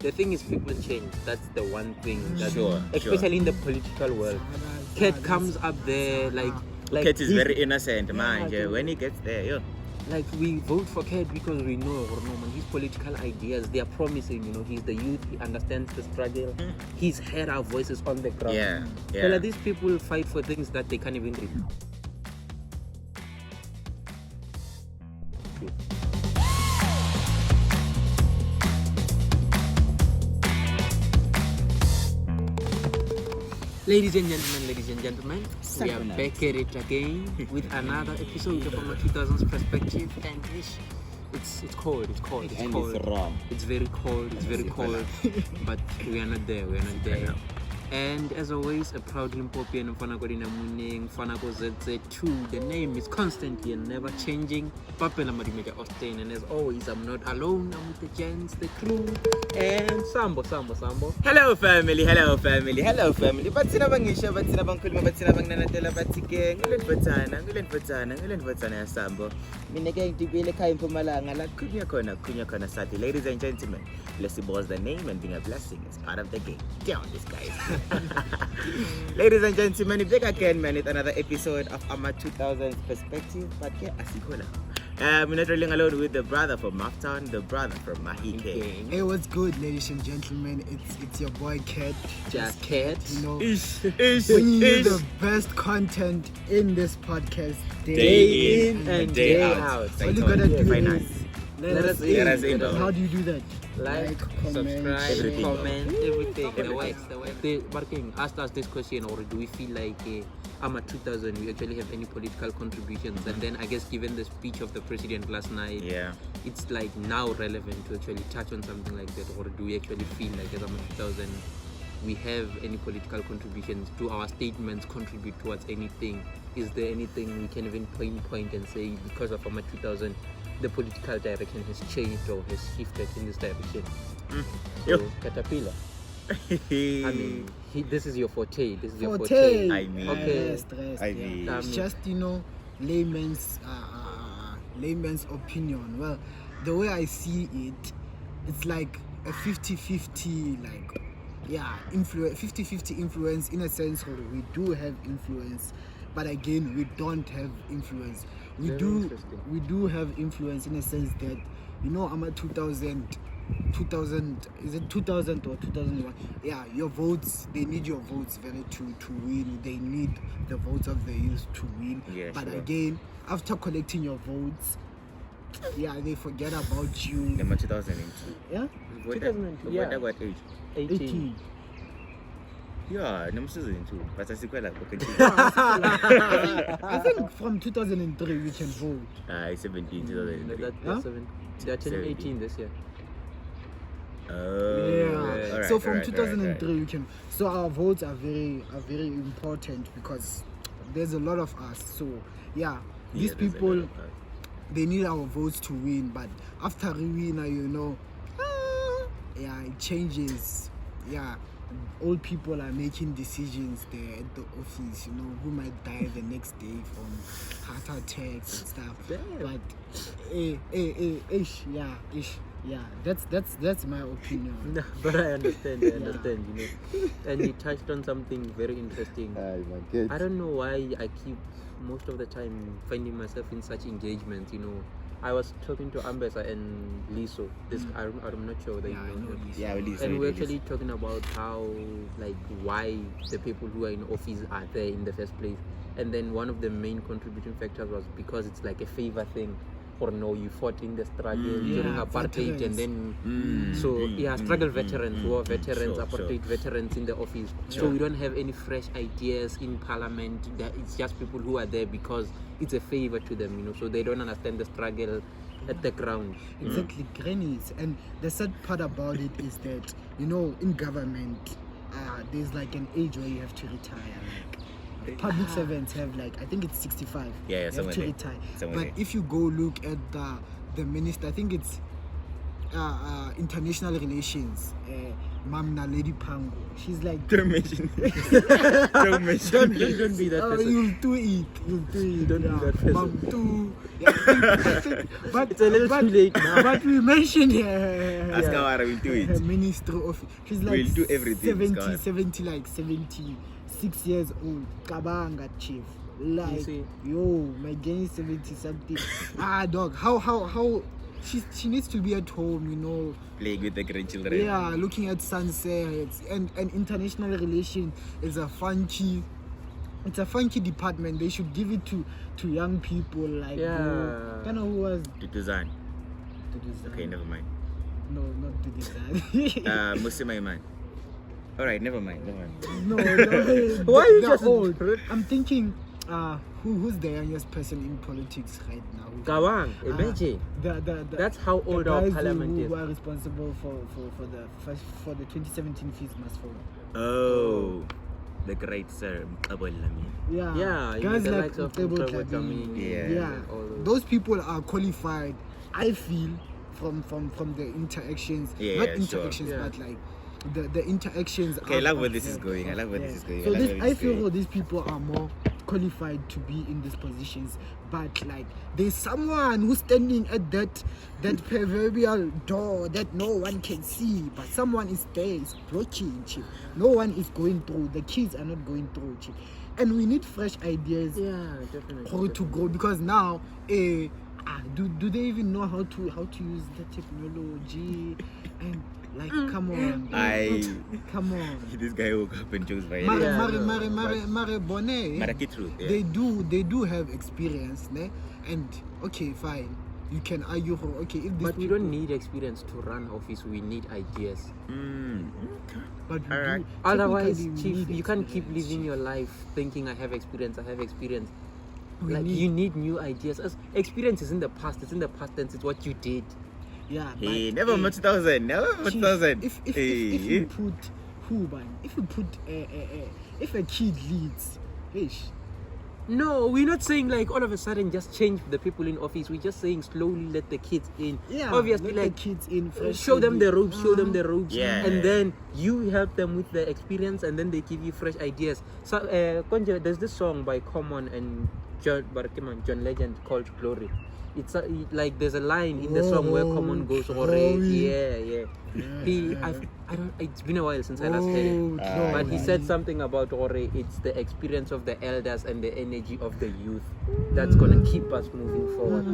The thing is, people change. That's the one thing. Sure. Especially in the political world. Cat comes up there like Cat is very innocent, Yeah, man. yeah. When he gets there, yo. like we vote for Cat because we know man, his political ideas, they are promising, he's the youth, he understands the struggle, he's heard our voices on the ground. Yeah. So like, these people fight for things that they can't even read. Ladies and gentlemen, we are back at it again with another episode of our 2000's perspective, and it's cold. It's raw. It's very cold. But we are not there. And as always, a proud Limpopian, Fanagodina Muning, Fanako ZZ2. The name is constantly and never changing. Papela Madimega Austin, and as always, I'm not alone. I'm with the gents, the crew, and Sambo. Hello family. Batsina bangisha, batsina bangkhuluma, batsina bangnanatela bathike. Ngulenfotsana ya Sambo. Mina ke ngidibile ekhaya eMpumalanga la kunya khona sathi. Ladies and gentlemen, blessing was the name and being a blessing is part of the game. Down this guys. Ladies and gentlemen, back again man with another episode of our 2000's perspective. But yeah, asikola. We're not rolling alone with the brother from Maftown, the brother from Mahike. Hey, what's good, ladies and gentlemen? It's your boy Cat. Just Cat. Bringing you the best content in this podcast Day in and day out. All you gotta do Finance. is let us in. How do you do that? Like, subscribe, comment, everything. The way. Barking asked us this question, or do we feel like I'm at 2000, we actually have any political contributions? And then I guess given the speech of the president last night, it's like now relevant to actually touch on something like that. Or do we actually feel like as I'm at 2000, we have any political contributions? Do our statements contribute towards anything? Is there anything we can even pinpoint and say because of I'm 2000, the political direction has changed or has shifted in this direction? So, Caterpillar. I mean, this is your forte. I mean, okay. It's just layman's opinion. Well, the way I see it, it's like a 50-50 50-50 influence in a sense where we do have influence, but again we don't have influence. We do have influence in a sense that I'm at 2000, is it 2000 or 2001? Yeah, your votes, they need your votes to win. They need the votes of the youth to win. Again, after collecting your votes, they forget about you. Number 2002. Yeah? 2002. Yeah. What age? 18. Yeah, number 2002. But I see quite like I think from 2003 we can vote. 17, 2003. They're turning 18 this year. Right, so from 2003 we can. So our votes are very important because there's a lot of us. So these people, they need our votes to win. But after we win, it changes. Old people are making decisions there at the office, who might die the next day from heart attacks and stuff. But that's my opinion. No, but I understand, And you touched on something very interesting. I don't know why I keep most of the time finding myself in such engagements, I was talking to Ambessa and Liso. I'm not sure whether you know them. Liso. And we're actually talking about how, why the people who are in office are there in the first place. And then one of the main contributing factors was because it's like a favor thing. Or no, you fought in the struggle during apartheid, veterans. And then struggle veterans, war veterans, apartheid veterans in the office. So we don't have any fresh ideas in parliament. It's just people who are there because it's a favor to them, so they don't understand the struggle at the ground. Exactly, grannies. And the sad part about it is that in government, there's like an age where you have to retire. Public servants have I think it's 65. You have to retire. But if you go look at the minister, I think it's international relations, Mamna Lady Pango. She's like, Don't mention Don't mention Don't be that person. you'll do it. Don't be that person. Mom too. Yeah, but It's a little too late now. But we mentioned her. Ask Kawara, we'll do Her it. minister of. She's like We'll do everything, 76 years old. Kabanga chief. Like, see? yo, my gang is 70 something. Dog, how she needs to be at home, you know. Playing with the grandchildren. Yeah, looking at sunsets. And international relation is a funky department. They should give it to young people like kind of who was To design. to design. Okay, never mind. No, not to design. Muslim man. Alright, never mind. no, Why you they're just old. I'm thinking who's the youngest person in politics right now? Kawang, imagine. That's how old the our guys parliament who is. are responsible for the 2017 fees must fall. Oh, the great sir Mqabol Lamin. Yeah, you guys know, the like likes of Mqabol Mqabol Dlamini. Dlamini, Yeah. all those. Those people are qualified, I feel, from the interactions. Yeah, Not sure. interactions, Yeah. but like the interactions. Okay, I are love where of this is them. going. I love where Yeah. this is going. So I love this, where this I is feel going. these people are more qualified to be in these positions, but like there's someone who's standing at that proverbial door that no one can see, but someone is there, is blocking, chief. No one is going through. The kids are not going through, chief. And we need fresh ideas Yeah, definitely. how to go, because now do they even know how to use the technology? And like come on, come on. This guy woke up and chose by Mare, Yeah, Mare Bonnet, Maraki truth. Yeah. they do have experience, ne? And okay, fine, you can argue for okay if this But we people- don't need experience to run office. We need ideas. but we Alright. do, Otherwise, typically we chief, need you can't keep experience, living your life thinking I have experience. We Like need- you need new ideas. As experience is in the past. It's in the past tense. It's what you did. yeah. Hey, but, never much 2000. Never much Chief, 2000. if you put if a kid leads, ish, No, we're not saying like all of a sudden just change the people in office. We're just saying slowly let the kids in. yeah, Obviously, let like the kids in fresh show them the ideas. ropes. Show them the ropes. Yeah. And then you help them with the experience, and then they give you fresh ideas. So, Konja, there's this song by Common and John Legend called Glory. It's like there's a line in the song where Common goes, yeah. I don't. It's been a while since I last heard it. But he said something about it's the experience of the elders and the energy of the youth that's gonna keep us moving forward.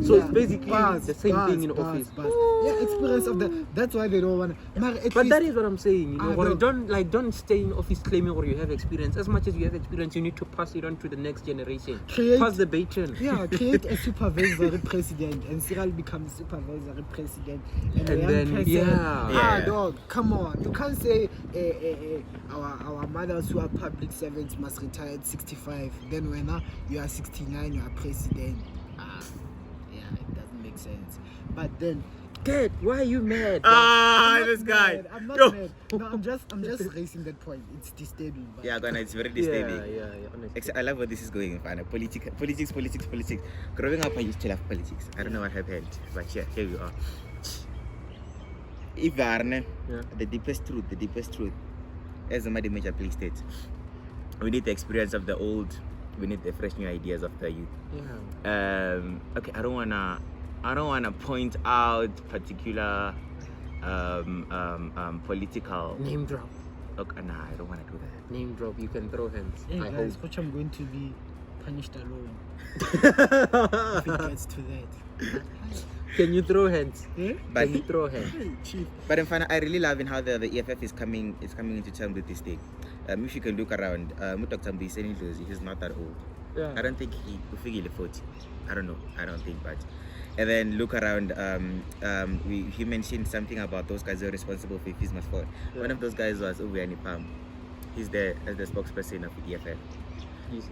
So it's basically the same thing in office. Yeah, experience of the. That's why they don't want. But that is what I'm saying. You know, Ah, don't stay in office claiming or you have experience. As much as you have experience, you need to pass it on to the next generation. Pass the baton. Yeah, create a supervisory president, and Cyril becomes supervisory president, and And the young then, person, Yeah. dog, come on, you can't say our mothers who are public servants must retire at 65. Then when you are 69, you are president. Yeah, it doesn't make sense. But then. Dad, why are you mad? Ah, I'm not this guy. mad. I'm not Yo. mad. No, I'm just raising that point. It's disturbing. But Yeah, Gana, it's very Yeah, disturbing. honestly. Except I love where this is going. Fana. Politics. Growing up, I used to love politics. I don't know what happened, but yeah, here we are. Ivarne, Yeah. the deepest truth, as the major police states, we need the experience of the old. We need the fresh new ideas of the youth. Yeah. Okay, I don't wanna point out particular political. Name drop. Okay, nah, I don't wanna do that. Name drop. You can throw hands. hey I guys, hope. which I'm going to be punished alone if it gets to that. Can you throw hands? Eh? But Can you throw hands? Hey, chief. But in fact, I really love in how the EFF is coming into terms with this thing. If you can look around, Dr. he's not that old. Yeah. I don't think he 40. I don't know. I don't think, but and then look around. He mentioned something about those guys who are responsible for fees must fall. Yeah. One of those guys was Uwani Pam. He's the spokesperson of the EFF. Yes.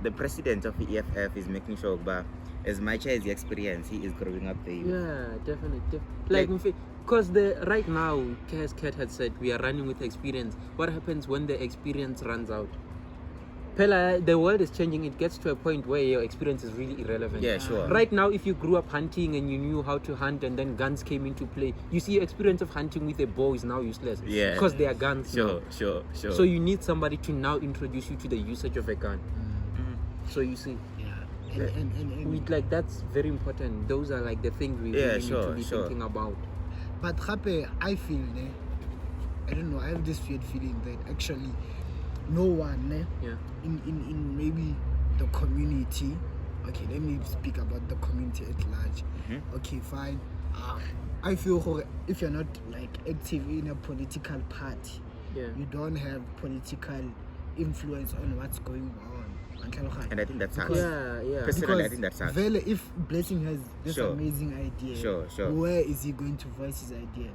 The president of the EFF is making sure that as much as the experience, he is growing up the youth. Yeah, definitely. Like, because right now, Kat had said we are running with experience. What happens when the experience runs out? Pella, the world is changing. It gets to a point where your experience is really irrelevant. Yeah, sure. Right now, if you grew up hunting and you knew how to hunt and then guns came into play, you see your experience of hunting with a bow is now useless. Yeah. Because they are guns now. Sure. So you need somebody to now introduce you to the usage of a gun. So you see, and with like that's very important. Those are like the things we really need to be thinking about. but Hape, I feel I don't know, I have this weird feeling that actually no one in maybe the community, okay, let me speak about the community at large. Okay, fine. I feel if you're not like active in a political party, you don't have political influence on what's going on. And I think that's hard. Yeah. Personally, I think that's hard. Vele, if Blessing has this amazing idea, Sure. where is he going to voice his idea?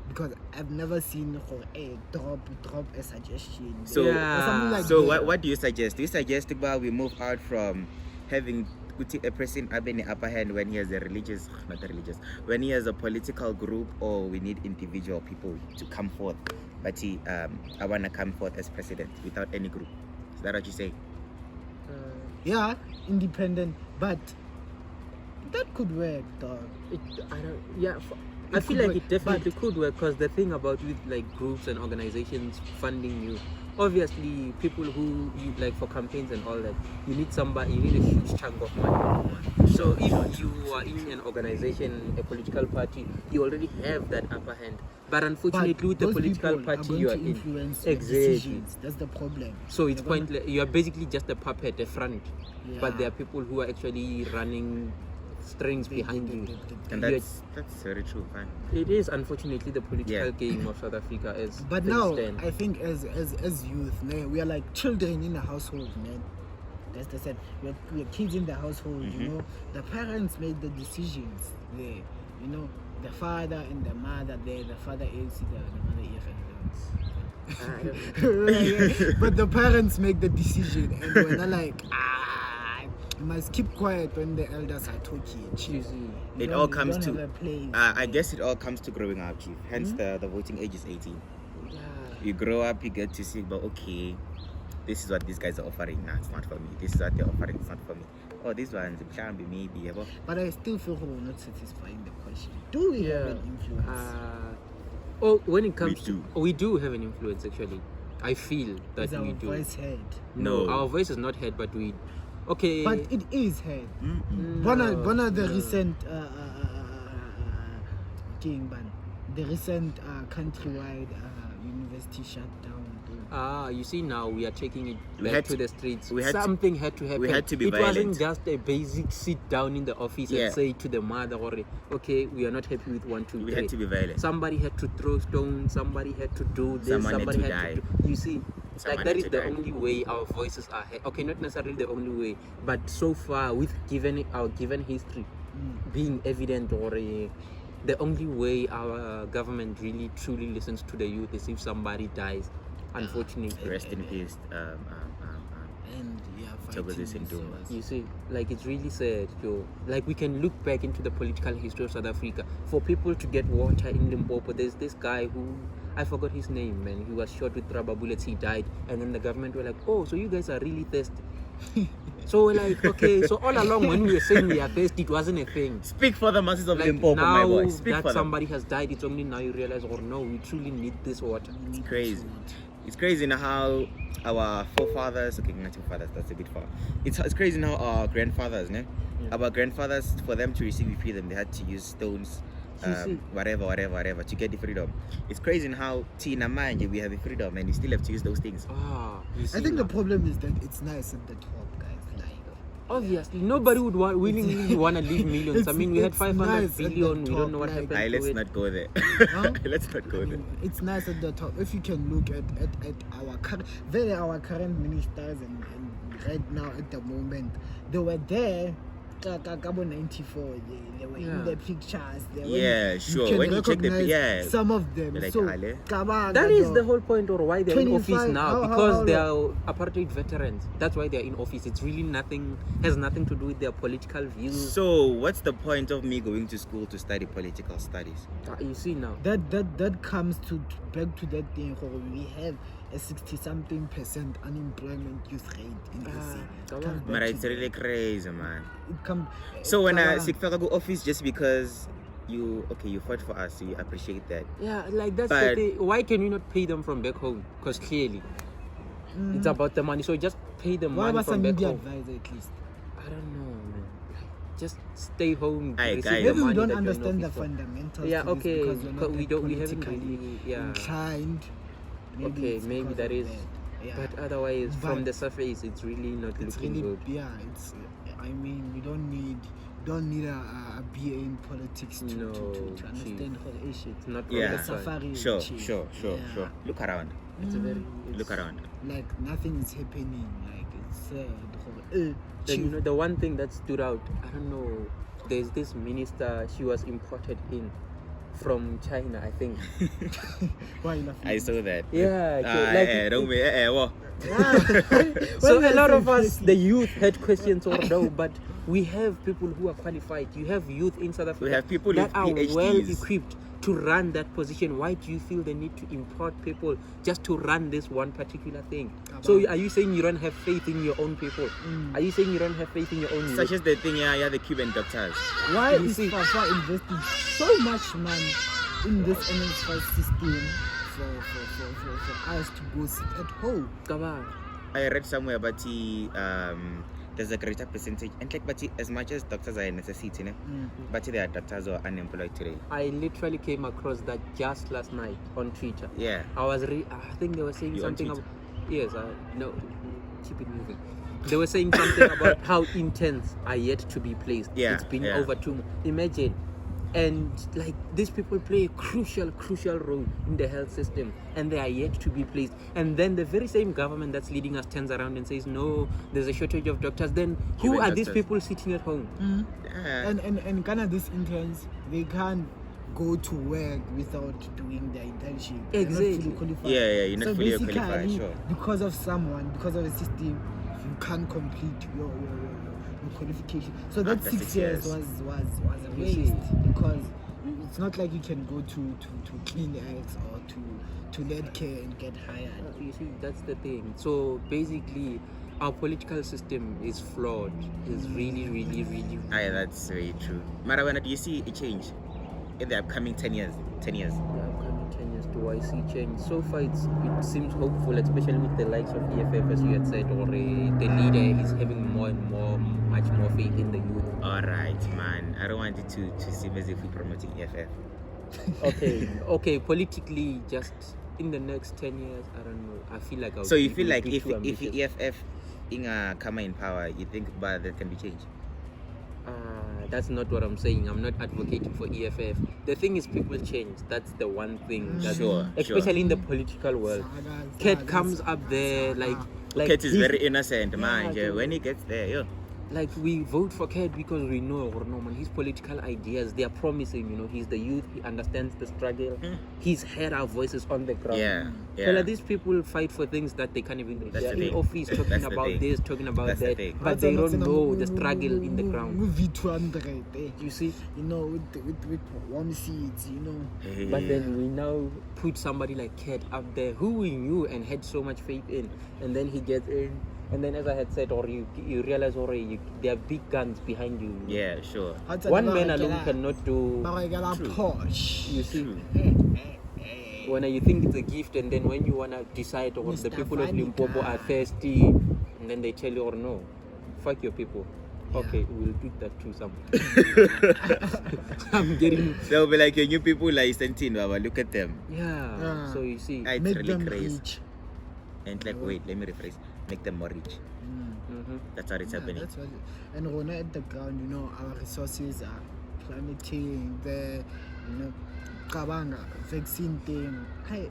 Because I've never seen drop a suggestion. So, or something like so that. what do you suggest? Do you suggest that we move out from having a person have an upper hand when he has when he has a political group, or we need individual people to come forth? But I want to come forth as president without any group. Is that what you say? Yeah, independent, but that could work, dog. I feel like it definitely could work, because the thing about with like groups and organizations funding you, obviously people who you like for campaigns and all that, you need a huge chunk of money. So if you are in an organization, a political party, you already have that upper hand. But unfortunately, with the political party you are in, exactly, that's the problem. So it's pointless. You are basically just a puppet, a front. Yeah. But there are people who are actually running strings behind you. And that's very true, man. It is unfortunately the political game of South Africa as but things now stand. I think as youth, we are like children in the household, man. That's the same. We're kids in the household, you know. The parents make the decisions there, you know. The father and the mother there. The father is the mother EFN. But the parents make the decision, and we're not like you must keep quiet when the elders are talking. It all comes to I guess it all comes to growing up, Chief. Hence the voting age is 18. You grow up, you get to see, but okay, this is what these guys are offering. Nah, it's not for me. This is what they're offering. It's not for me. Oh, these ones can be maybe. But I still feel we're not satisfying the question. Do we have an influence? When it comes we do have an influence actually. I feel that we do. Is our voice heard? No, our voice is not heard, but we. Okay. But it is heard. No, One of the recent the recent countrywide university shutdown. You see now we are taking it back to the streets. Something had to happen. We had to be violent. It wasn't just a basic sit down in the office and say to the mother, okay, we are not happy with 1, 2, 3. We had to be violent. Somebody had to throw stones. Somebody had to do this. Somebody had to do. You see, like that is the only way our voices are heard. Okay, not necessarily the only way, but so far with our given history being evident, or the only way our government really truly listens to the youth is if somebody dies. Unfortunately. Rest in peace. And you see, like it's really sad, Joe. Like we can look back into the political history of South Africa. For people to get water in Limpopo, there's this guy who I forgot his name, man. He was shot with rubber bullets. He died, and then the government were like, "Oh, so you guys are really thirsty." So we're like, okay. So all along when we were saying we are thirsty, it wasn't a thing. Speak for the masses of like Limpopo, my boy. Speak that for somebody has died, it's only now you realize, oh no, we truly need this water. It's crazy. It's crazy now how our forefathers, okay, not forefathers, that's a bit far. It's crazy now our grandfathers, our grandfathers, for them to receive freedom, they had to use stones, whatever, to get the freedom. It's crazy how Tina Manje, we have the freedom and we still have to use those things. I think the problem is that it's nice at the top, guys. Obviously, nobody would willingly want to leave millions. I mean, we had 500 billion. We don't know what happened to it. Let's not go there. Let's not go there. It's nice at the top. If you can look at our current ministers and right now at the moment, they were there Cabo 94, they were in the pictures. Yeah, sure. When you check some of them. Like, so that is the whole point, or why they're in office now, because they are apartheid veterans. That's why they're in office. It's really has nothing to do with their political views. So what's the point of me going to school to study political studies? You see now. That comes back to that thing where we have a 60-something% unemployment youth rate in SA. But it's really crazy, man. So when I sick go office just because you fought for us, so you appreciate that. Yeah, like that's the thing. Why can you not pay them from back home? Because clearly it's about the money. So just pay them money from back home. Advisor at least? I don't know, man. Just stay home. Maybe we don't understand the fundamentals. Yeah, okay. Because we haven't really inclined. Maybe that is. Yeah. But otherwise, from the surface, it's really not looking good. Yeah, it's. I mean, we don't need a BA in politics to understand how the issue. It's not the safari. Sure. Look around. Look around. Like nothing is happening. Like it's. Then the one thing that stood out. I don't know. There's this minister. She was imported in from China, I think. Why you laughing? I saw that. Yeah. Okay, so a lot of us, the youth, had questions but we have people who are qualified. You have youth in South Africa. We have people that are PhDs. well equipped to run that position. Why do you feel the need to import people just to run this one particular thing? So are you saying you don't have faith in your own people? Are you saying you don't have faith in your own Such as the thing, the Cuban doctors. Why is Fafa investing so much money in this NSFAS system for us to go sit at home? I read somewhere about there's a greater percentage, and but as much as doctors are a necessity, but there are doctors who are unemployed today. I literally came across that just last night on Twitter. Yeah. I think they were saying something about. Yes, no, keep it moving. They were saying something about how interns are yet to be placed. Yeah. It's been over 2 months. Imagine. And like these people play a crucial role in the health system, and they are yet to be placed. And then the very same government that's leading us turns around and says, no, there's a shortage of doctors. Then who are these people sitting at home? And kind of these interns, they can't go to work without doing their internship. Exactly. They're not fully qualified. You're not fully qualified, sure. Because of the system, you can't complete your qualification. So that 6 years was a waste, because it's not like you can go to clean eggs or to lead care and get hired. You see, that's the thing. So basically, our political system is flawed. It's really that's very true. Marawana, do you see a change in the upcoming 10 years? The upcoming 10 years, do I see change? So far, it seems hopeful, especially with the likes of EFF, as you had said, or the leader is having much more faith in the youth. Alright, man. I don't want it to seem as if we're promoting EFF. Okay, politically, just in the next 10 years, I don't know. I feel like So you feel like if EFF come in power, you think that can be changed? That's not what I'm saying. I'm not advocating for EFF. The thing is, people change. That's the one thing. Especially in the political world. Kat comes up there like Kat is very innocent, man. When he gets there, like we vote for Kat because we know his political ideas, they are promising. He's the youth, he understands the struggle, he's heard our voices on the ground. Well, these people fight for things that they can't even reach. They're in office talking about this, talking about that, but they don't know the struggle in the ground. You see, with warm seats, But then we now put somebody like Kat up there who we knew and had so much faith in, and then he gets in. And then, as I had said, or you realize already, there are big guns behind you. Yeah, sure. One man alone cannot do. Porsche. You see, when you think it's a gift, and then when you wanna decide, or the people of Limpopo are thirsty, and then they tell you, or no, fuck your people. Okay, we'll do that too. I'm getting. They'll be like, your new people like Santino, look at them. Yeah. So you see, it's make really them crazy. rich. And wait, let me rephrase. Make them more rich. That's how it's happening. That's what and when at the ground, our resources are plummeting. The Kabanga vaccine thing. Hey,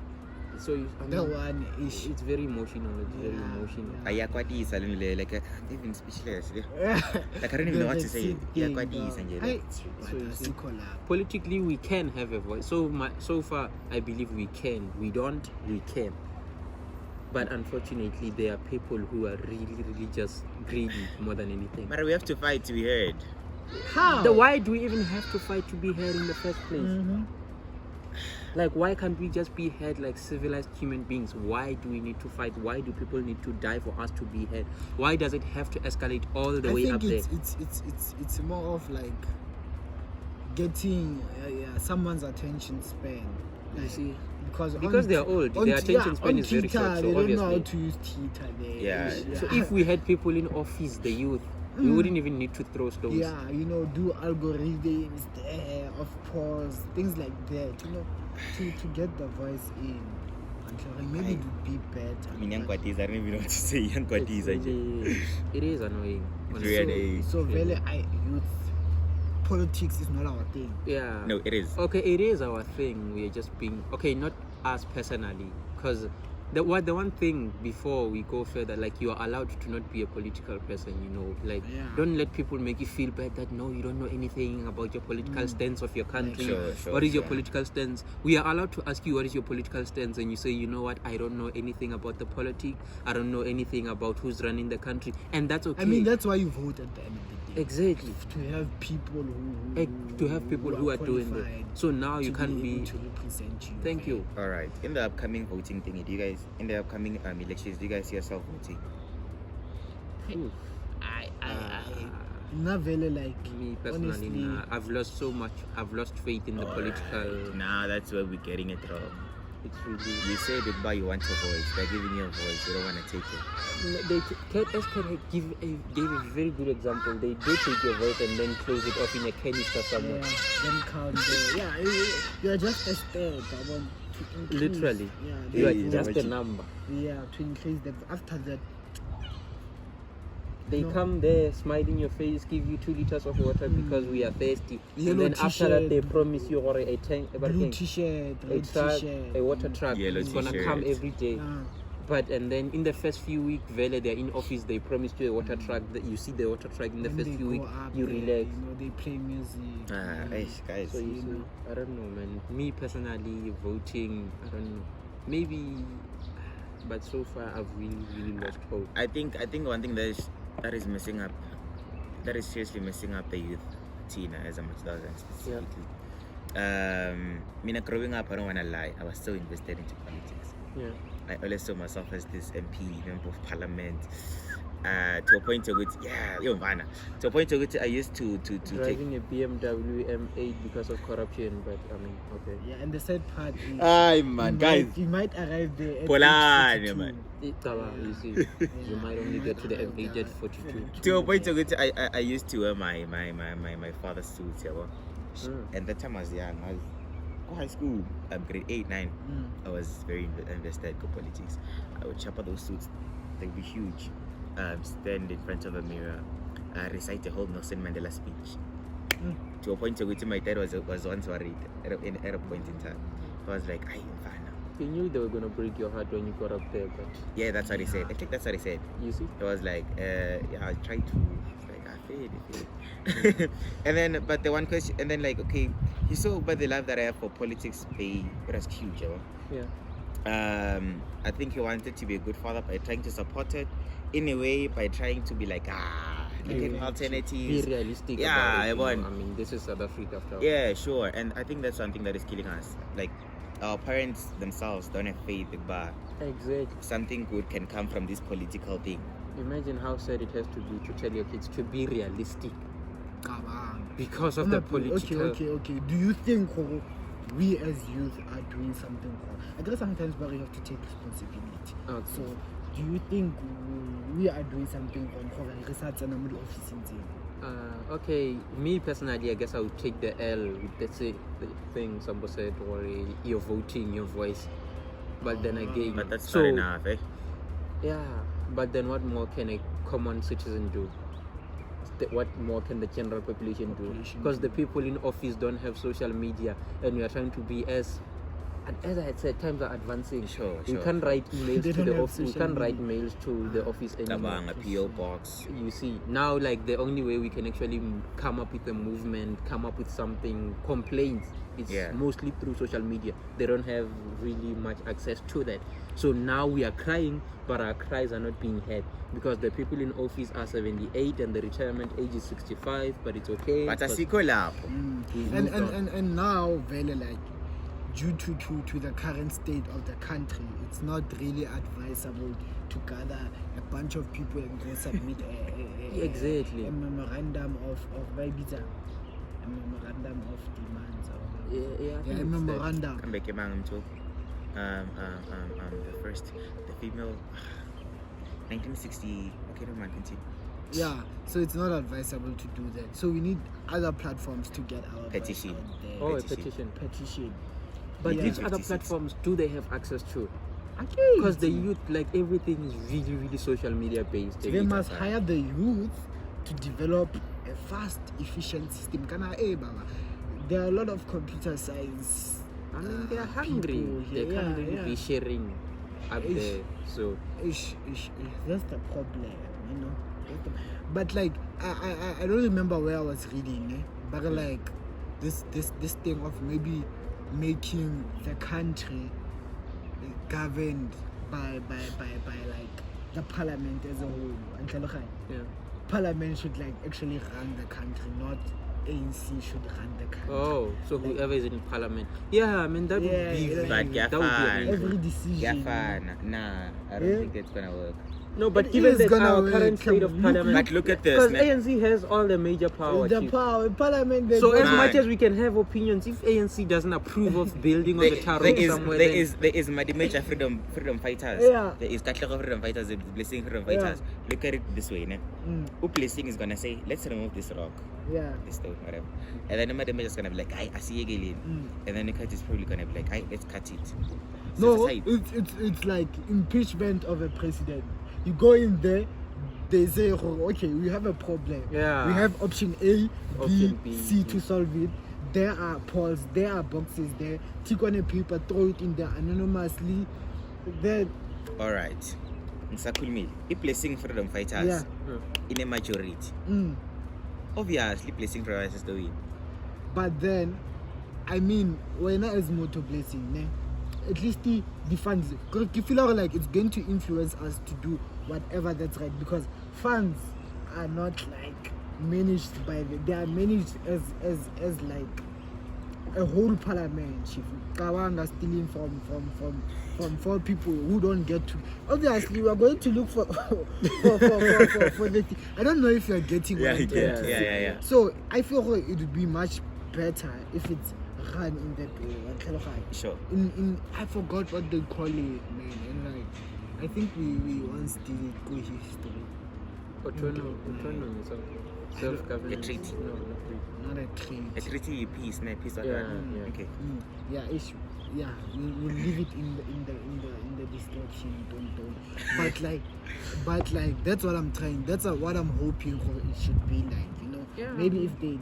So that one is it's very emotional. It's very emotional. Ayakwatisa like I'm even speechless. Like I don't even know what to say. Ayakwatisa nje. So you see, politically we can have a voice. So far I believe we can. We don't. We can. But unfortunately, there are people who are really just greedy more than anything. But we have to fight to be heard. How? Why do we even have to fight to be heard in the first place? Mm-hmm. Like, why can't we just be heard like civilized human beings? Why do we need to fight? Why do people need to die for us to be heard? Why does it have to escalate all the way up there? It's more of like getting someone's attention span. Like, You see? because they're old, their attention span is very short. So they don't know how obviously, to use Twitter there. Yeah. so if we had people in office, the youth, we wouldn't even need to throw stones. Yeah, do algorithms there, of course, things like that, to get the voice in. Maybe it would be better. I mean, young Kwatisa, I don't even know what to say. Young Kwatisa. It is annoying. Really? So very youth politics is not our thing. Yeah. No, it is. Okay, it is our thing. We are just being not us personally, because the one thing before we go further, like, you are allowed to not be a political person, don't let people make you feel bad that no, you don't know anything about your political stance of your country. Sure, What is your political stance? We are allowed to ask you what is your political stance, and you say, you know what, I don't know anything about the politics, I don't know anything about who's running the country, and that's okay. I mean, that's why you vote at the end of the day. Exactly. To have people who are doing that. So now you can be to represent you. Thank you. All right. In the upcoming voting thing, in the upcoming elections, do you guys see yourself voting? I not really like Me personally, honestly. nah. I've lost so much. I've lost faith in the political. Nah, that's where we're getting it wrong. It's really. You said it, but you want your voice. They're giving you a voice. You don't want to take it. Gave a very good example. They do take your voice and then close it off in a canister somewhere. Yeah, then count there. Yeah, you're just a step. Literally. Yeah, You are Yeah, just but a you- number. Yeah, to increase that. After that, They No. come there, smile in your face, give you 2 liters of water because we are thirsty. Yellow And then after that, they t-shirt. promise you or a tank, blue t-shirt, a red truck, t-shirt. a water truck. Yellow It's gonna t-shirt. come every day. Yeah. And then in the first few weeks, they're in office, they promise you a water truck. That you see the water truck in the Then first they few go weeks, up you there, relax. they play music. Guys. So you see, I don't know, man. Me personally, voting, I don't know. Maybe, but so far I've really lost hope. I think one thing that is messing up, that is seriously messing up the youth, Tina, as a much specifically. Growing up, I don't want to lie, I was so invested into politics. Yeah. I always saw myself as this MP, member of parliament, to a point to which, to a point to which I used to take. Driving a BMW M8 because of corruption, but I mean, okay. Yeah, and the sad part is, Ay, man, guys. you might arrive there at Polan, age 42. man. You see, you might only get to the M8 at 42. To a point to which I used to wear my father's suit, and that time I was young. I was high school, grade 8, 9. I was very invested in politics. I would chop out those suits; they would be huge. Stand in front of a mirror, recite the whole Nelson Mandela speech. To a point to which my dad was once worried at a point in time. I was like, "I am fine now." You knew they were gonna break your heart when you got up there, but Yeah, that's what he said. I think that's what he said. you see, It was like, I tried to, I failed. And then, but the one question, and then okay, you saw, but the love that I have for politics, it was huge, yeah. I think he wanted to be a good father by trying to support it in a way, by trying to be look at alternatives. Be realistic. Yeah, about it, I want. I mean, this is South Africa after all. Yeah, sure. And I think that's something that is killing us. Like, our parents themselves don't have faith that Exactly. something good can come from this political thing. Imagine how sad it has to be to tell your kids to be realistic Kabang. because of the political. Okay. Do you think we as youth are doing something wrong? I guess sometimes we have to take responsibility. Okay. So, do you think we are doing something wrong for research and the office in Okay, me personally, I guess I would take the L with the thing somebody said, or you're voting, your voice. But then again, But that's so not enough, eh? yeah. But then, what more can a common citizen do? What more can the general population do? Because the people in office don't have social media, and we are trying to be as as I had said, times are advancing. Sure. We can't write emails They to don't the have office. We social can't write media. mails to the office anymore. Tabang, a PO box. You see, now like the only way we can actually come up with a movement, come up with something, complaints, it's mostly through social media. They don't have really much access to that. So now we are crying, but our cries are not being heard because the people in office are 78 and the retirement age is 65, but it's okay. But asikho lapho. And now very like due to the current state of the country, it's not really advisable to gather a bunch of people and go submit exactly a memorandum of a memorandum of demands. Yeah, A memorandum. Come back, the female, 1960. Okay, no man, continue. Yeah, so it's not advisable to do that. So we need other platforms to get our Petition. voice out there. Oh, a petition. Petition. But Yeah. which other platforms do they have access to? Okay. Because the youth, like everything is really, really social media based. They must hire the youth to develop a fast, efficient system. There are a lot of computer science. I mean, they are hungry. people They here. can't really be sharing up Ish. there. So That's the problem, you know. But like, I don't remember where I was reading, but like this thing of maybe making the country governed by like the parliament as a whole. yeah. Parliament should like actually run the country, not ANC should run the country. Oh, so Like- whoever is in parliament. Yeah, I mean that Yeah, would be yeah. really, But that would be Gafan. amazing. Every decision. Nah, I don't Yeah. think it's gonna work. No, but It given is that gonna our work. current state of Look- parliament, But look at this. because nah. ANC has all the major power. The chief. power, parliament. They So don't- as Man. much as we can have opinions, if ANC doesn't approve of building on the tar There road is somewhere, there then is there is Madimecha freedom fighters. Yeah. There is Katlego freedom fighters, the blessing freedom Yeah. fighters. Look at it this way, ne? Mm, Blessing is gonna say, let's remove this rock, yeah. this stone, whatever. And then Madimecha is gonna be like, I see again. Mm. And then the cut is probably gonna be like, let's cut it. No, Set aside. it's like impeachment of a president. You go in there, they say, oh, okay, we have a problem. Yeah. We have option A, Option B, B, C C. to solve it. There are polls, there are boxes there. Tick on a paper, throw it in there anonymously. Then, All right. Nsakulmil, if blessing freedom fighters yeah. in a majority, Mm. obviously blessing freedom fighters to win. But then, I mean, when I as motor blessing, ne? At least the funds, because you feel like it's going to influence us to do whatever that's right, because funds are not like managed by they are managed as like a whole parliament. Chief Kawanga stealing from 4 people who don't get to. Obviously, we are going to look for the. I don't know if you are getting what I'm trying to say. Yeah. So I feel like it would be much better if it's run in that way. Sure. In I forgot what they call it, man. And like I think we once did it go history. autonomy, self-governance. A treaty. No, not treaty. Not a treat. A treaty peace, ne? Peace. Yeah, right? yeah. Okay. Yeah, we'll leave it in the description. Don't. But like that's what I'm trying. That's what I'm hoping for. It should be like, you know. Yeah. Maybe if they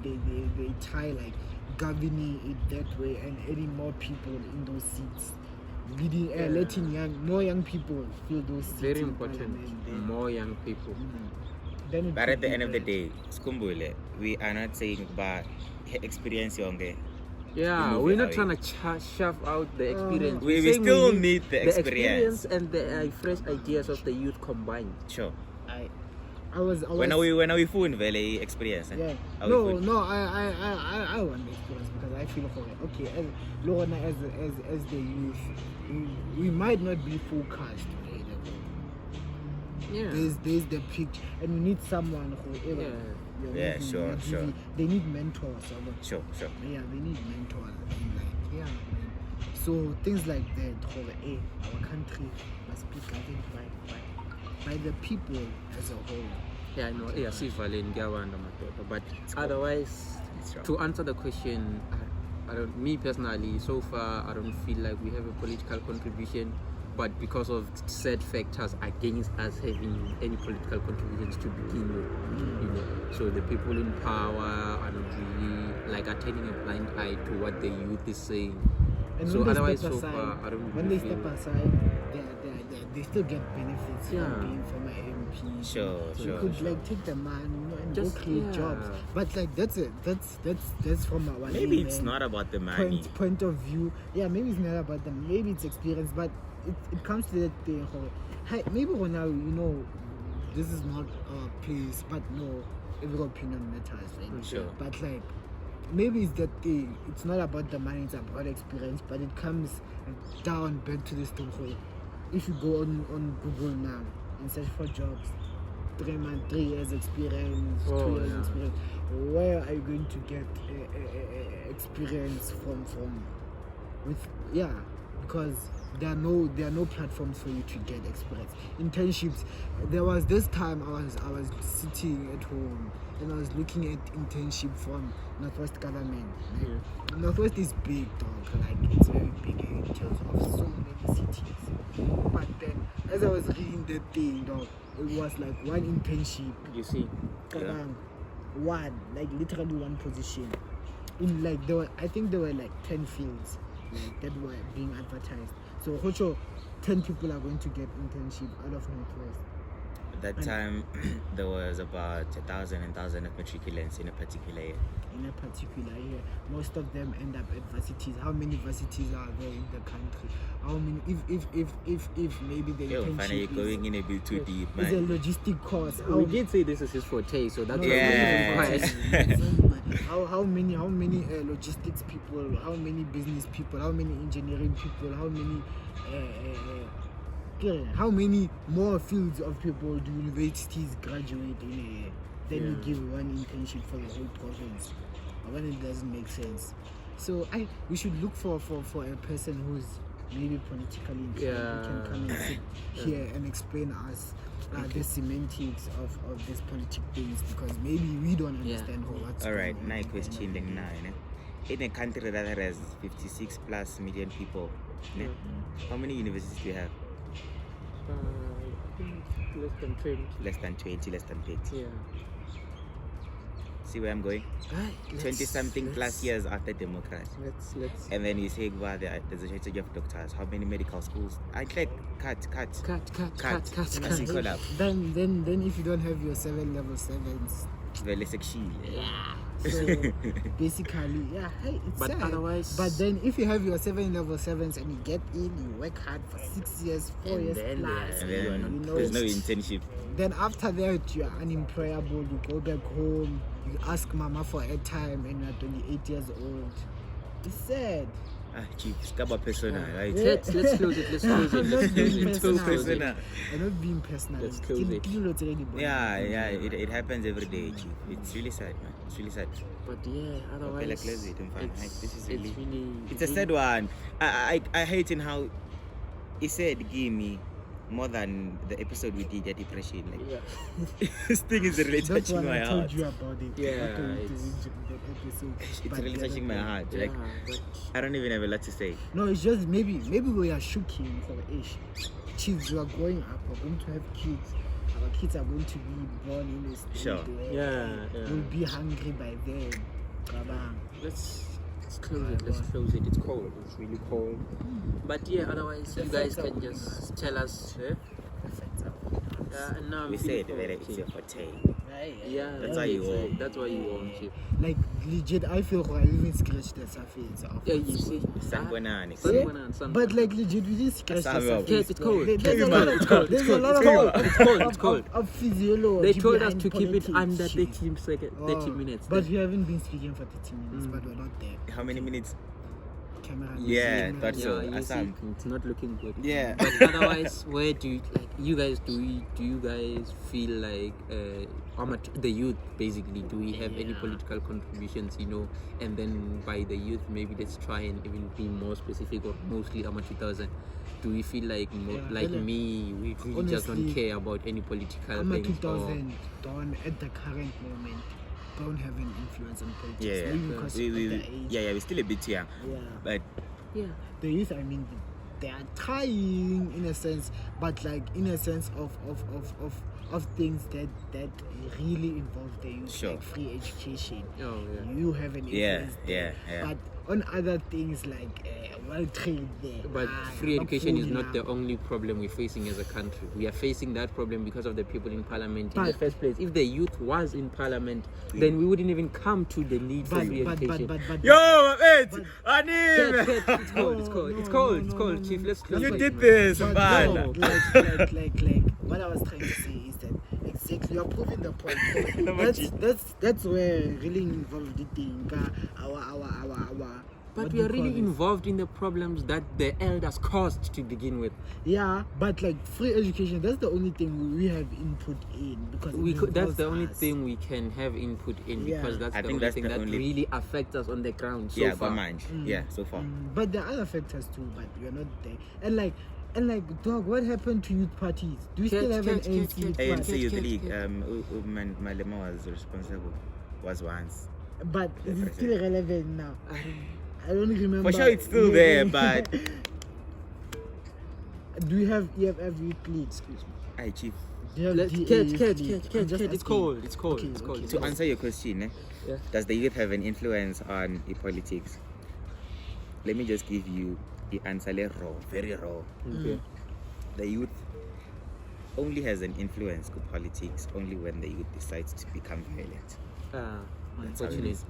try like governing it that way and adding more people in those seats, leading letting more young people fill those seats. Very in important. parliament, then- More young people. then it But could at the be end of the better. day, skumbule, we are not saying about experience younger. Yeah, move we're it not away. trying to shove out the experience. We We're saying still we need the experience. and the fresh ideas of the youth combined. Sure. I was When are we full valley experience? Yeah. Are we full? No. I want the experience because I feel okay. As Lorna, as the youth, we might not be focused. Right? Yeah. There's the picture, and we need someone whoever. Yeah, sure. They need mentors. Sure. Yeah, they need mentors. And like, yeah, man. So things like that. Our country must be governed by the people as a whole. Yeah, I know. Yeah, Sivalin, Gawanda, Matota. But otherwise, It's wrong. to answer the question, me personally, so far, I don't feel like we have a political contribution. But because of said factors against us having any political contributions to begin with, you know, so the people in power are not really like are turning a blind eye to what the youth is saying. And So when they otherwise, step so aside, far, I don't when really they step feel- aside, they still get benefits Yeah. from being former MPs. Sure, You sure, could sure. like take the money, and Just- go create yeah. jobs. But like that's it. That's from our Maybe it's layman not about the money. point of view. Yeah, maybe it's not about them. Maybe it's experience, but it comes to that thing. Hey, maybe now this is not our place, but no, every opinion matters, right? Sure. But like maybe it's that thing. It's not about the money. It's about experience. But it comes down back to this thing. If you go on Google now and search for jobs, 3 months, 3 years experience, 2 Oh, years yeah. experience, where are you going to get experience from with because there are no platforms for you to get experience. Internships, there was this time I was sitting at home and I was looking at internship from Northwest government. Like, Northwest is big, dog, like it's very big in terms of so many cities. But then as I was reading that thing, dog, it was like one internship. You see, One, like literally one position. In like I think there were like 10 fields like that were being advertised. So Hocho, 10 people are going to get internship out of Northwest. At that time, there was about 1,000 of matriculants in a particular year. In a particular year, most of them end up at varsities. How many varsities are there in the country? How many? If maybe the Yo, internship finally going in a bit too deep, is a man. logistic course. we did say this is his forte, so that's Yeah. why we How many logistics people? How many business people? How many engineering people? How many more fields of people do universities graduate in a year? Then you give one internship for the whole province. When it doesn't make sense. So we should look for a person who's maybe politically inclined who can come and sit here and explain us the semantics of these politic things, because maybe we don't understand what's All right, going on. now question then now. In a country that has 56 plus million people, how many universities do you have? less than 20. Less than 20, less than 30. Yeah. See where I'm going? 20 something plus years after democracy. Let's And then you say, well, there's a shortage of doctors. How many medical schools? I like cut. cut. As in collab. Then if you don't have your 7 level 7s, Very sexy. so basically, it's But sad. otherwise- But then if you have your 7 level 7s and you get in, you work hard for 6 years, 4 years then plus, And You are then not there's no internship. then after that you're unemployable. You go back home, you ask mama for airtime, and you're 28 years old. It's sad. Chief, Scaba persona, right? let's close it. Let's close it. I'm Let's not being close it. Let's close it. Persona. I'm not being personal. Let's close it. Yeah, it happens every day, Chief. It's really sad, man. It's really sad. But yeah, otherwise, let's close it. I'm fine. it's, This is it's really- really, It's a sad one. I hate in how he said, give me more than the episode we did at depression. Like, yeah. this thing is really That's touching why my I told heart. you about it. Yeah, I told you it's- that episode. It's But really the other touching my day- heart. Yeah, Like, but I don't even have a lot to say. No, it's just maybe we are shooking for age. Kids, we are growing up. We're going to have kids. Our kids are going to be born in a state Sure. where Yeah. we'll be hungry by then. Kabang. let's close it. Let's close it. It's cold. It's really cold. But yeah, otherwise, you guys can just tell us. And now I'm We feeling said cold, that it's okay. your forte. Yeah, That's why you want. That's why you want to. Like legit, I feel like I even scratched the surface of Yeah, you see. Sanguinani. But like legit, we didn't scratch the That's how we are. surface. Yes, it's cold. There's a It's lot cold. of- It's cold. there's It's a lot cold. of- It's cold. It's cold. Of physiology. They told us behind to keep it politics. under 30 Oh, minutes. But we haven't been speaking for 30 minutes, but we're not there. How many minutes? Camera. Yeah, camera. that's so. Yeah, you see, Assam. it's not looking good. Yeah. But otherwise, where do you like you guys do you guys feel like the youth basically, do we have any political contributions, and then by the youth maybe let's try and even be more specific, or mostly 2000, do we feel like like really, me, we really just don't honestly, care about any political I'm a things, or 2000 don't at the current moment don't have an influence on politics. Yeah, Maybe because we, of we, the we, age. yeah, we're still a bit young. Yeah. But yeah, The youth, I mean, they are trying in a sense, but like in a sense of things that really involve the youth, Sure. like free education. oh yeah. You have an Yeah, influence there. yeah. But on other things like world trade there. But free education is not the only problem we're facing as a country. We are facing that problem because of the people in parliament in the first place. If the youth was in parliament, then we wouldn't even come to the need for free education. Yo, Anim! It's cold, Chief. Let's close. You it, did man. this, But man. no, like what I was trying to say is that exactly you're proving the point. that's where really involved it in our But what we do are you really call it? involved in the problems that the elders caused to begin with. Yeah, but like free education, that's the only thing we have input in because That's the only thing we can have input in Yeah. because that's I the think only that's thing the that only- really affects us on the ground so Yeah, far. Yeah, so far. But there are other factors too, but we're not there. And like, dog, what happened to youth parties? Do we still have an Catch. ANC youth ANC party? Youth League, Malema was once. But is it still relevant now? I don't remember. For sure it's still there, but... Do you have EFF youth league? Excuse me. Aye, Chief. Do you have Let's DA catch. youth league? I'm just It's asking. cold. Okay, It's okay. cold. To answer your question, Yeah. does the youth have an influence on politics? Let me just give you the answer raw, very raw. Okay. The youth only has an influence to politics only when the youth decides to become violent. That's how it Unfortunately. is.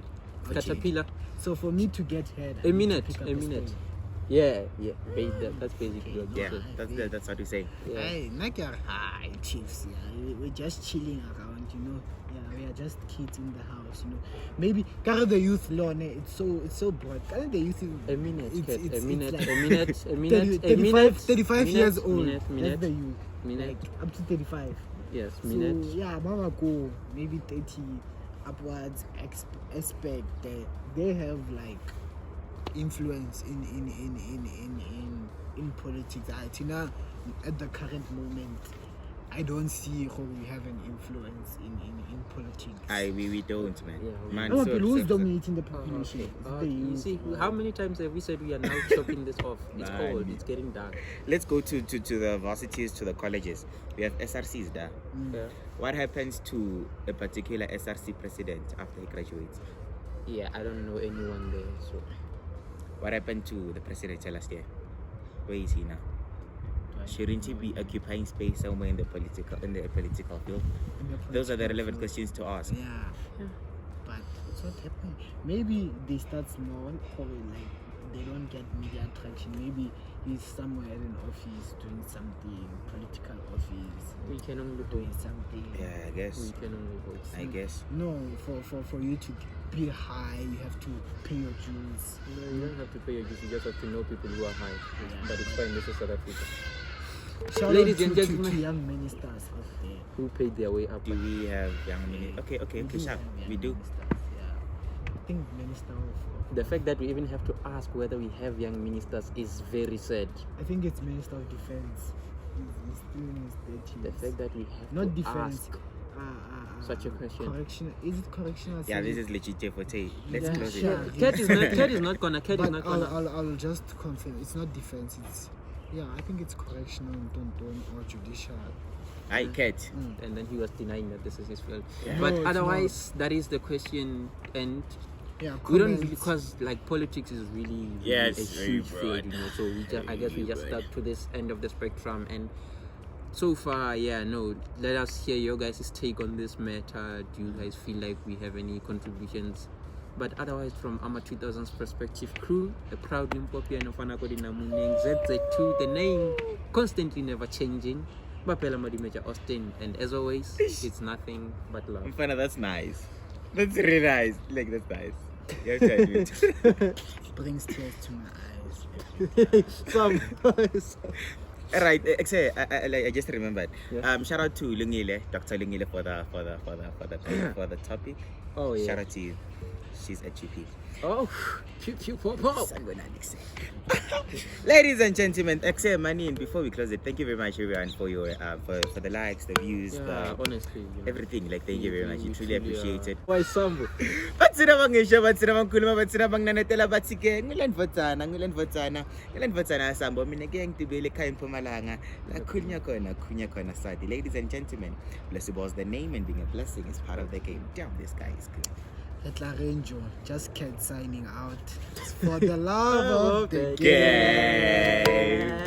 Caterpillar. So for me to get heard, I A need to minute. pick up A a minute. stone. Yeah. That's basically what you Yeah, said. that's what we say. Yeah. Hey, not your high chiefs. Yeah, we're just chilling around, you know. Yeah, we are just kids in the house, you know. Maybe carry the youth law. It's so broad. Carry the youth. A minute. It's A minute. like A minute. 35 years old. Minute. That's the youth. Minute. Like up to 35. Yes. So Minute. yeah, Mama go maybe 30 upwards. Expect that they have like influence in politics. You know, at the current moment, I don't see how we have an influence in politics. We don't, man. Yeah, Man, No, so- people who's so- dominating the population. Okay. It's the You youth. see, how many times have we said we are now chopping this off? It's Man. cold. It's getting dark. Let's go to the varsities, to the colleges. We have SRCs there. Yeah. What happens to a particular SRC president after he graduates? Yeah. I don't know anyone there. So. What happened to the presidential last year? Where is he now? Shouldn't he be occupying space somewhere in the political field? Those are the relevant questions to ask. Yeah. But it's not happening. Maybe they start small, or like they don't get media traction. Maybe he's somewhere in an office doing something, political office, We can only doing hope. something. Yeah, I guess. We can only hope. I guess. No, for you to be high, you have to pay your dues. No, you don't have to pay your dues. You just have to know people who are high. Yeah. But it's fine. This is South Africa. Shout Ladies out and to gentlemen. young ministers out there. Who paid their way up? Do we have young ministers? Okay, We do sharp. have young We do. ministers, yeah. I think minister of The fact that we even have to ask whether we have young ministers is very sad. I think it's Minister of Defense. He's still in his 30s. The fact that we have Not to defense. ask. Such a question. Correction. Is it correctional? Yeah, this service? is legit for Tay. Let's Yeah, close it. sure. Cat is not gonna. Cat is But not gonna. I'll just confirm. It's not defense. It's I think it's correctional, don't or judicial. I cat. And then he was denying that this is his field. Yeah. But No, it's otherwise, that is the question, and Yeah, we don't comments. because like politics is really, Yeah, really it's a very huge broad. field, you know. So we just, I guess we just stuck to this end of the spectrum, and so far, yeah, no. Let us hear your guys' take on this matter. Do you guys feel like we have any contributions? But otherwise, from our 2000's perspective crew, the proud Limpopian of Anakodinamuning, ZZ2, the name constantly never changing. Bapela Madimeja Austin, and as always, it's nothing but love. Mfana, that's nice. That's really nice. Like, that's nice. You have to admit. Brings tears to my eyes. Alright, I just remembered. Yeah. Shout out to Lungile, Dr. Lungile for the topic. Oh yeah. Shout out to you. She's a GP. Oh, pew pop pop. Ladies and gentlemen, Manin, before we close it, thank you very much everyone for your for the likes, the views, Yeah, honestly, you know. everything. Like, thank you very much. You truly appreciate it. Why Sambo? Batsina bangisho, batsina bangkhuluma, batsina bangnanetela bathi ke ngilandvotsana sambo mina ke ngitibele ekhaya eMpumalanga la khunya khona sadi. Ladies and gentlemen, blessed was the name, and being a blessing is part of the game. Damn, this guy is good. Etlarenjo, just Cat signing out. For the love of the game.